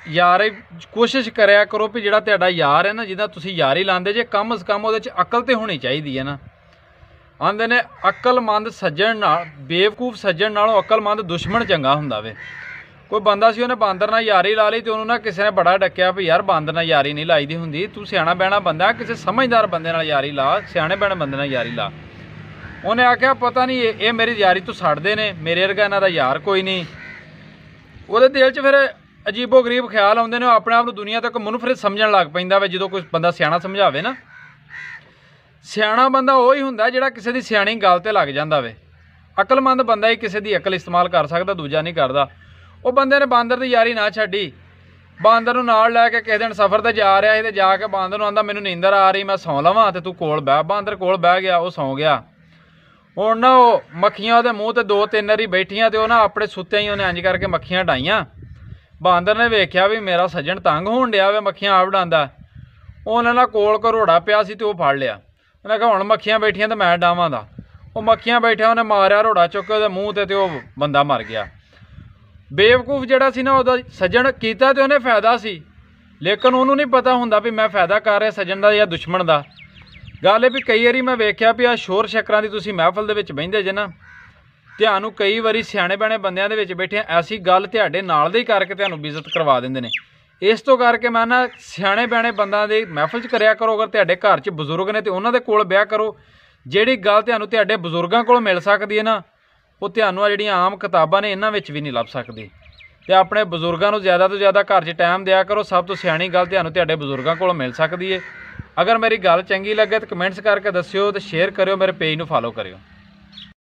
यार कोशिश कराया करो भी जिहड़ा तुहाडा यार है ना जिहदा तुसीं यारी लांदे जे कम से कम उहदे च अकल तो होनी चाहिए है ना। आंदे ने अकलमंद सज्जण नाल बेवकूफ सज्जण नालों अकलमंद दुश्मन चंगा हुंदा वे। कोई बंदा सी उन्हें बांदर नाल यारी ला ली तो उन्होंने ना किसी ने बड़ा डक्या भी यार बांदर नाल यारी नहीं लाई दी हुंदी, तू सियाणा बहना बंदा किसी समझदार बंदे नाल यारी ला, सियाणे बहने बंदे नाल यारी ला। उन्हें आख्या पता नहीं ये मेरी यारी तो सड़दे ने, मेरे वर्गा इन्हां दा यार कोई नहीं। उहदे दिल च फिर अजीबो गरीब ख्याल आउंदे ने, अपने आप नूं दुनिया तक मुनफरिद समझण लग पैंदा वे। जो कोई बंदा सियाणा समझावे ना, सियाणा बंदा वही हुंदा जिहड़ा किसी दी सियाणी गल ते लग जांदा वे। अकलमंद बंदा ही किसी दी अकल इस्तेमाल कर सकदा, दूजा नहीं करदा। वो बंदे ने बांदर की यारी ना छड्डी, बांदर नूं नाल लैके किसी दिन सफ़र ते जा रहा है, जाके बांदर नूं आंदा मैनूं नींदर आ रही, मैं सौ लवां ते तू कोल बह। बांदर कोल बह गया, वो सौ गया। हुण ना वो मक्खियां उहदे मूँह ते दो तीन वारी बैठियां ते ना अपने सुत्ते ही उन्हें इंज करके मक्खियां डाईयां। बांदर ने वेख्या भी मेरा सज्जन तंग होण डिया वे, मक्खियां आप डांदा। उन्हें ना कोल घरोड़ा पिया सी ते वो फड़ लिया। उन्हें कहा हुण मक्खियां बैठियां ते मैं डावां दा। वो मक्खियां बैठिया उन्हें मारिया रोड़ा चुक के मूँह ते वो बंदा मर गया। बेवकूफ जिहड़ा सी ना उहदा सज्जण कीता ते उन्हें फायदा सी, लेकिन उन्होंने नहीं पता हुंदा भी मैं फायदा कर रहा सज्जन दा या दुश्मन दा। गल है भी कई बारी मैं वेख्या भी आ शोर शक्करां दी तुसीं महफल दे विच बहिंदे जे ना, तुहानूं कई बारी सियाणे बहणे बंदियां दे विच बैठे ऐसी गल तुहाडे नाल दे ही करके तुहानूं बेइज्जत करवा दिंदे ने। इस तो करके मैं ना सियाणे बहणे बंदां दी महफल च करिया करो। अगर तुहाडे घर च बजुर्ग ने तो उन्हां दे कोल बिहा करो। जिहड़ी गल तुहानूं तुहाडे बजुर्गां कोल मिल सकदी है ना, वो तुहानूं जिहड़ियां आम किताबां ने इन्हां विच भी नहीं लभ सकदी। तो अपने बजुर्गों को ज़्यादा तो ज़्यादा घर च टाइम दिया करो। सब तो सियाणी गल तुहानूं तुहाडे बजुर्गों को मिल सकती है। अगर मेरी गल चंगी लगे तो कमेंट्स करके दस्सिओ, तो शेयर करियो, मेरे पेज नूं फॉलो करियो।